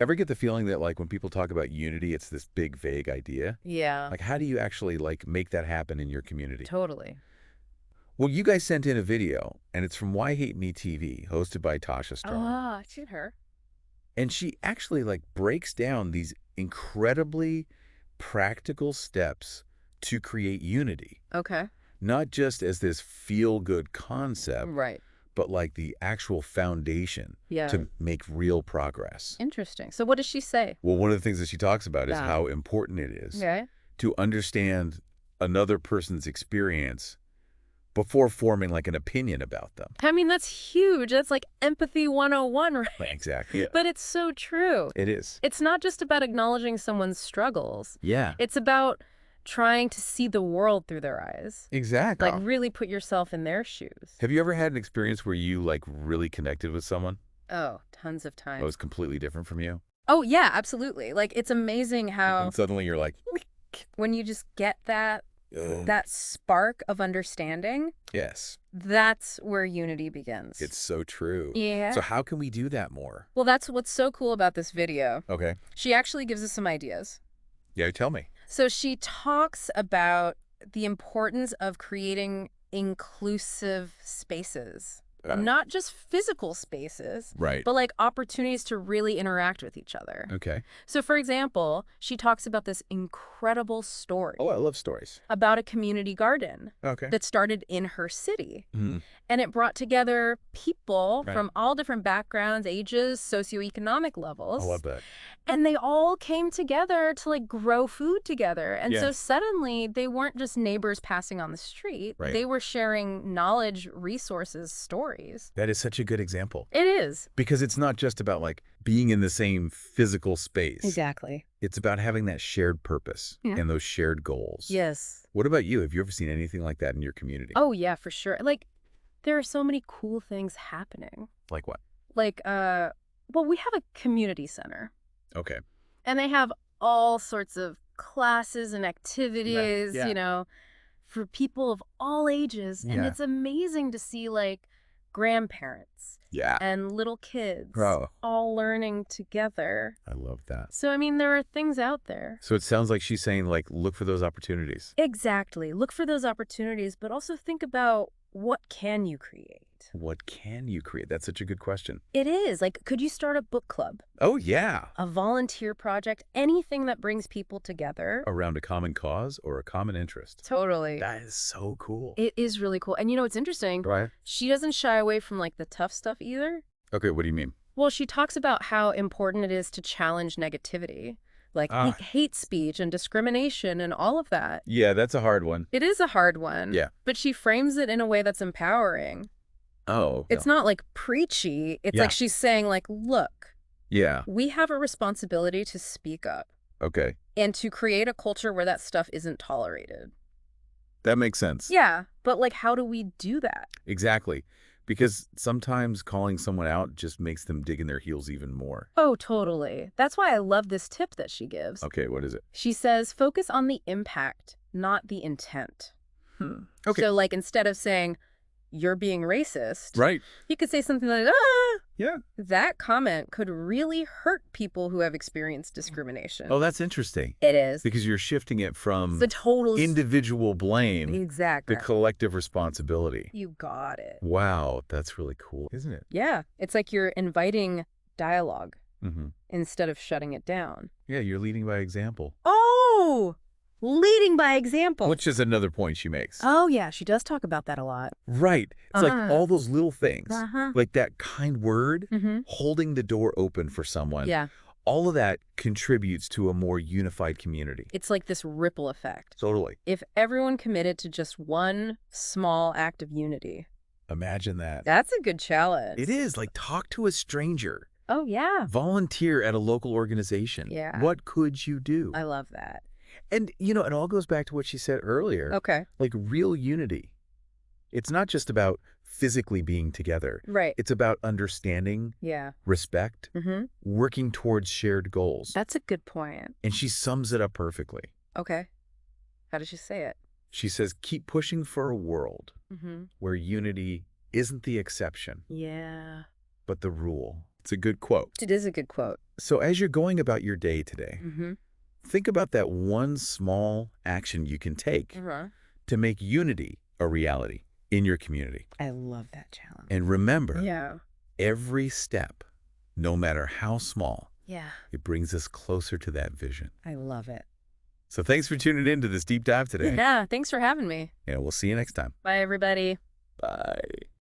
Ever get the feeling that like when people talk about unity, it's this big, vague idea? Yeah, Like how do you actually like make that happen in your community? totally. Well, you guys sent in a video, and it's from YH8ME TV, hosted by Tasha Strong. Oh, I've seen her. And she actually like breaks down these incredibly practical steps to create unity, Okay. not just as this feel-good concept, Right. but like the actual foundation Yeah. to make real progress. Interesting. So what does she say? Well, one of the things that she talks about is Yeah. how important it is Okay. to understand another person's experience before forming like an opinion about them. I mean, that's huge. That's like empathy 101, right? Exactly. Yeah. But it's so true. It is. It's not just about acknowledging someone's struggles. Yeah. It's about trying to see the world through their eyes. Exactly. Like really put yourself in their shoes. Have you ever had an experience where you like really connected with someone Oh, tons of that times. was completely different from you? Oh, yeah, absolutely. Like it's amazing how And suddenly you're like, when you just get that oh, that spark of understanding, yes, that's where unity begins. it's so true. Yeah. So how can we do that more? Well, that's what's so cool about this video. Okay. She actually gives us some ideas. Yeah, tell me. So she talks about the importance of creating inclusive spaces. Not just physical spaces, Right. but like opportunities to really interact with each other. Okay. So for example, she talks about this incredible story Oh, I love stories. about a community garden Okay. that started in her city. Mhm. And it brought together people Right. from all different backgrounds, ages, socioeconomic levels. I love that. And they all came together to like grow food together. And Yeah. so suddenly they weren't just neighbors passing on the street. Right. They were sharing knowledge, resources, stories. That is such a good example It is. because it's not just about like being in the same physical space. Exactly. It's about having that shared purpose Yeah. and those shared goals. Yes. What about you? Have you ever seen anything like that in your community? Oh, yeah, for sure. Like there are so many cool things happening. Like what? Like, well, we have a community center. Okay. And they have all sorts of classes and activities, Yeah. you know, for people of all ages. And Yeah. it's amazing to see like grandparents Yeah. and little kids Oh. all learning together. I love that. So, I mean, there are things out there. So it sounds like she's saying like, look for those opportunities. Exactly. Look for those opportunities, but also think about what can you create? What can you create? That's such a good question. It is. Like, could you start a book club, Oh, yeah. a volunteer project, anything that brings people together? Around a common cause or a common interest. Totally. That is so cool. It is really cool. And you know what's interesting? Right. She doesn't shy away from like the tough stuff either. Okay, what do you mean? Well, she talks about how important it is to challenge negativity, like hate speech and discrimination and all of that. Yeah, that's a hard one. It is a hard one. Yeah. But she frames it in a way that's empowering. Oh. It's not like preachy. It's Yeah. like she's saying like, look, Yeah. we have a responsibility to speak up Okay. and to create a culture where that stuff isn't tolerated. That makes sense. Yeah. But like, how do we do that? Exactly. Because sometimes calling someone out just makes them dig in their heels even more. Oh, totally. That's why I love this tip that she gives. Okay, what is it? She says, focus on the impact, not the intent. Okay. So, like, instead of saying, you're being racist, Right. you could say something like, ah, Yeah. that comment could really hurt people who have experienced discrimination. Oh, that's interesting. It is. Because you're shifting it from The total... individual blame Exactly. to collective responsibility. You got it. Wow, that's really cool, isn't it? Yeah. It's like you're inviting dialogue Mm-hmm. instead of shutting it down. Yeah, you're leading by example. Oh, leading by example. Which is another point she makes. Oh, yeah. She does talk about that a lot. Right. It's like all those little things, Uh-huh. like that kind word, Mm-hmm. holding the door open for someone. Yeah. All of that contributes to a more unified community. It's like this ripple effect. Totally. If everyone committed to just one small act of unity, Imagine that. that's a good challenge. It is like talk to a stranger, Oh, yeah. volunteer at a local organization. Yeah. What could you do? I love that. And, you know, it all goes back to what she said earlier. Okay. Like real unity. It's not just about physically being together. Right. It's about understanding, Yeah. respect, Mm-hmm. working towards shared goals. That's a good point. And she sums it up perfectly. Okay. How does she say it? She says, keep pushing for a world Mm-hmm. where unity isn't the exception, Yeah. but the rule. It's a good quote. It is a good quote. So as you're going about your day today, Mm-hmm. think about that one small action you can take to make unity a reality in your community. I love that challenge. And remember, Yeah. every step, no matter how small, Yeah. it brings us closer to that vision. I love it. So thanks for tuning in to this deep dive today. Yeah. Thanks for having me. And we'll see you next time. Bye, everybody. Bye.